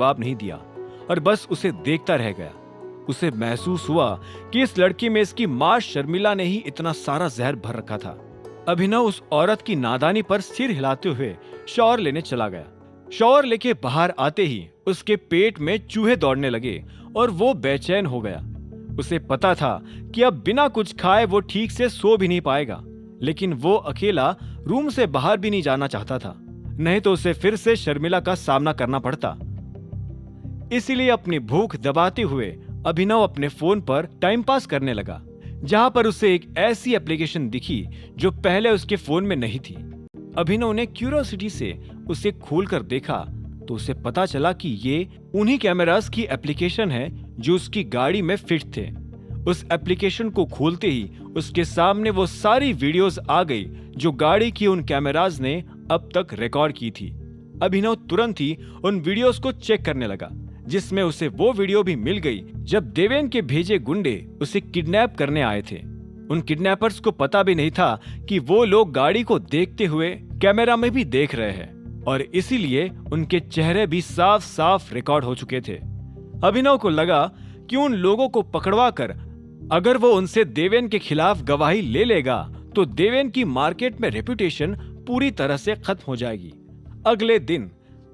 जवाब नहीं दिया और बस उसे देखता रह गया। उसे महसूस हुआ कि इस लड़की में इसकी मां शर्मिला ने ही इतना सारा जहर भर रखा था। अभिनव उस औरत की नादानी पर सिर हिलाते हुए शॉवर लेने चला गया। शॉवर लेके बाहर आते ही उसके पेट में चूहे दौड़ने लगे और वो बेचैन हो गया। उसे पता था कि अब बिना कुछ खाए वो ठीक से सो भी नहीं पाएगा, लेकिन वो अकेला रूम से बाहर भी नहीं जाना चाहता था, नहीं तो उसे फिर से शर्मिला का सामना करना पड़ता। इसीलिए अपनी भूख दबाते हुए अभिनव अपने फोन पर टाइम पास करने लगा, जहां पर उसे एक ऐसी एप्लीकेशन दिखी जो पहले उसके फोन में नहीं थी। अभिनव ने क्यूरियोसिटी से उसे खोलकर देखा तो उसे पता चला कि ये उन्हीं कैमरास की एप्लीकेशन है जो उसकी गाड़ी में फिट थे। उस एप्लीकेशन को खोलते ही उसके सामने वो सारी वीडियोस आ गई जो गाड़ी की उन कैमरास ने अब तक रिकॉर्ड की थी। अभिनव तुरंत ही उन वीडियोस को चेक करने लगा, जिसमें उसे वो वीडियो भी मिल गई जब देवेन के भेजे गुंडे उसे किडनैप करने आए थे। उन किडनैपर्स को पता भी नहीं था कि वो लोग गाड़ी को देखते हुए कैमरा में भी देख रहे हैं और इसीलिए उनके चेहरे भी साफ साफ रिकॉर्ड हो चुके थे। अभिनव को लगा कि उन लोगों को पकड़वा कर अगर वो उनसे देवेन के खिलाफ गवाही ले लेगा तो देवेन की मार्केट में रेपुटेशन पूरी तरह से खत्म हो जाएगी। अगले दिन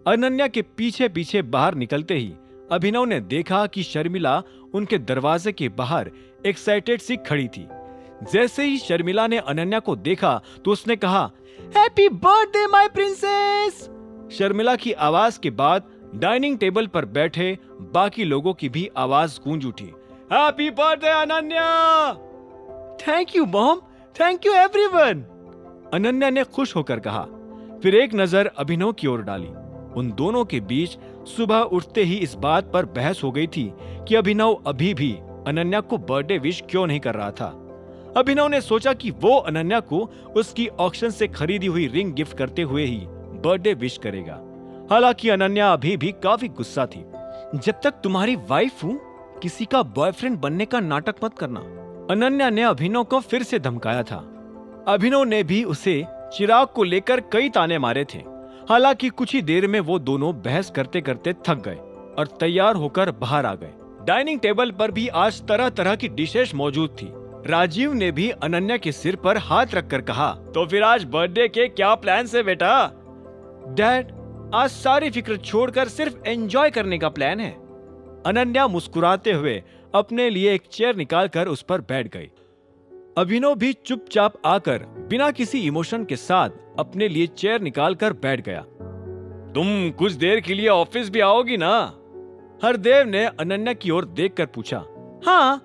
अनन्या के पीछे पीछे बाहर निकलते ही अभिनव ने देखा कि शर्मिला उनके दरवाजे के बाहर एक्साइटेड सी खड़ी थी। जैसे ही शर्मिला ने अनन्या को देखा तो उसने कहा, happy birthday my princess. Sharmila की आवाज के बाद डाइनिंग टेबल पर बैठे बाकी लोगों की भी आवाज गूंज उठी, happy birthday Ananya. Thank you mom, thank you everyone, Ananya ने खुश होकर कहा। फिर एक नजर अभिनव की ओर डाली। उन दोनों के बीच सुबह उठते ही इस बात पर बहस हो गई थी कि अभिनव अभी भी अनन्या को बर्थडे विश क्यों नहीं कर रहा था। अभिनव ने सोचा कि वो अनन्या को उसकी ऑक्शन से खरीदी हुई रिंग गिफ्ट करते हुए ही बर्थडे विश करेगा। हालांकि अनन्या अभी भी काफी गुस्सा थी। जब तक तुम्हारी वाइफ हूँ, किसी का बॉयफ्रेंड बनने का नाटक मत करना, अनन्या ने अभिनव को फिर से धमकाया था। अभिनव ने भी उसे चिराग को लेकर कई ताने मारे थे। हालांकि कुछ ही देर में वो दोनों बहस करते करते थक गए और तैयार होकर बाहर आ गए। डाइनिंग टेबल पर भी आज तरह तरह की डिशेस मौजूद थी। राजीव ने भी अनन्या के सिर पर हाथ रखकर कहा, तो फिर आज बर्थडे के क्या प्लान है बेटा? डैड, आज सारी फिक्र छोड़कर सिर्फ एंजॉय करने का प्लान है। अनन्या मुस्कुराते हुए अपने लिए एक चेयर निकालकर उस पर बैठ गई। अभिनव भी चुपचाप आकर बिना किसी इमोशन के साथ अपने लिए चेयर निकालकर बैठ गया। तुम कुछ देर के लिए ऑफिस भी आओगी ना? हरदेव ने अनन्या की ओर देखकर पूछा। हाँ,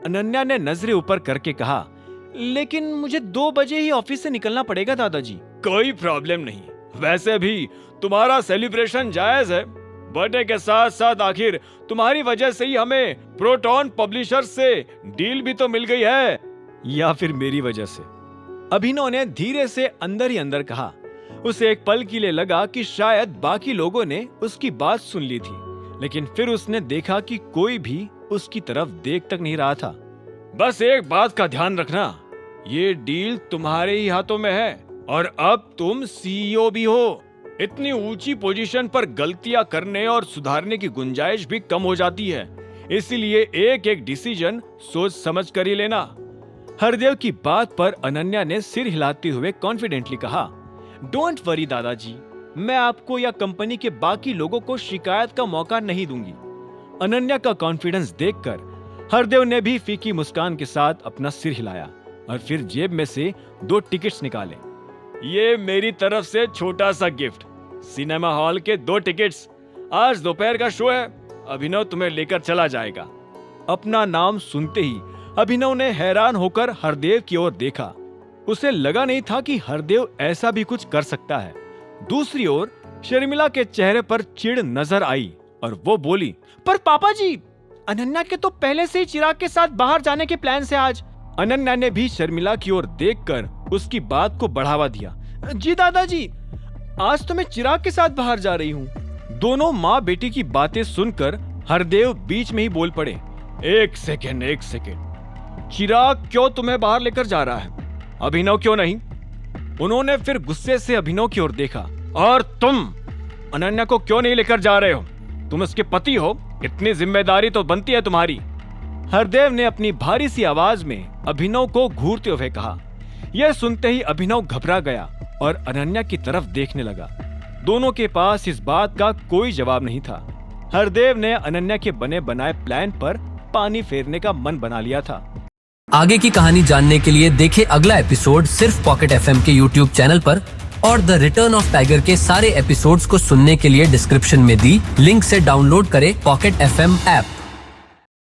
अनन्या ने नजरें ऊपर करके कहा, लेकिन मुझे 2 बजे ही ऑफिस से निकलना पड़ेगा दादाजी। कोई प्रॉब्लम नहीं, वैसे भी तुम्हारा सेलिब्रेशन जायज है। बर्थडे के साथ साथ आखिर तुम्हारी वजह से ही हमें प्रोटॉन पब्लिशर से डील भी तो मिल गई है, या फिर मेरी वजह से? अभिनव ने धीरे से अंदर ही अंदर कहा। उसे एक पल के लिए लगा कि शायद बाकी लोगों ने उसकी बात सुन ली थी, लेकिन फिर उसने देखा कि कोई भी उसकी तरफ देख तक नहीं रहा था। बस एक बात का ध्यान रखना, ये डील तुम्हारे ही हाथों में है और अब तुम सीईओ भी हो। इतनी ऊंची पोजीशन पर गलतियां करने और सुधारने की गुंजाइश भी कम हो जाती है, इसीलिए एक एक डिसीजन सोच समझ कर ही लेना। हरदेव की बात पर अनन्या ने सिर हिलाते हुए कॉन्फिडेंटली कहा, डोंट वरी दादाजी, मैं आपको या कंपनी के बाकी लोगों को शिकायत का मौका नहीं दूंगी। अनन्या का कॉन्फिडेंस देखकर हरदेव ने भी फीकी मुस्कान के साथ अपना सिर हिलाया और फिर जेब में से 2 टिकट्स निकाले। ये मेरी तरफ से छोटा सा गिफ्ट, सिनेमा हॉल के 2 टिकट्स। आज दोपहर का शो है, अभिनव तुम्हें लेकर चला जाएगा। अपना नाम सुनते ही अभिनव ने हैरान होकर हरदेव की ओर देखा। उसे लगा नहीं था कि हरदेव ऐसा भी कुछ कर सकता है। दूसरी ओर शर्मिला के चेहरे पर चिढ़ नजर आई और वो बोली, पर पापा जी, अनन्या के तो पहले से ही चिराग के साथ बाहर जाने के प्लान से आज। अनन्या ने भी शर्मिला की ओर देखकर उसकी बात को बढ़ावा दिया। जी दादाजी, आज तो मैं चिराग के साथ बाहर जा रही हूँ। दोनों माँ बेटी की बातें सुनकर हरदेव बीच में ही बोल पड़े, एक सेकेंड, चिराग क्यों तुम्हें बाहर लेकर जा रहा है, अभिनव क्यों नहीं? उन्होंने फिर गुस्से से अभिनव की ओर देखा, और तुम अनन्या को क्यों नहीं लेकर जा रहे हो? तुम उसके पति हो, इतनी जिम्मेदारी तो बनती है तुम्हारी। हरदेव ने अपनी भारी सी आवाज में अभिनव को घूरते हुए कहा। यह सुनते ही अभिनव घबरा गया और अनन्या की तरफ देखने लगा। दोनों के पास इस बात का कोई जवाब नहीं था। हरदेव ने अनन्या के बने बनाए प्लान पर पानी फेरने का मन बना लिया था। आगे की कहानी जानने के लिए देखें अगला एपिसोड सिर्फ पॉकेट एफएम के यूट्यूब चैनल पर, और द रिटर्न ऑफ टाइगर के सारे एपिसोड्स को सुनने के लिए डिस्क्रिप्शन में दी लिंक से डाउनलोड करें पॉकेट एफएम ऐप।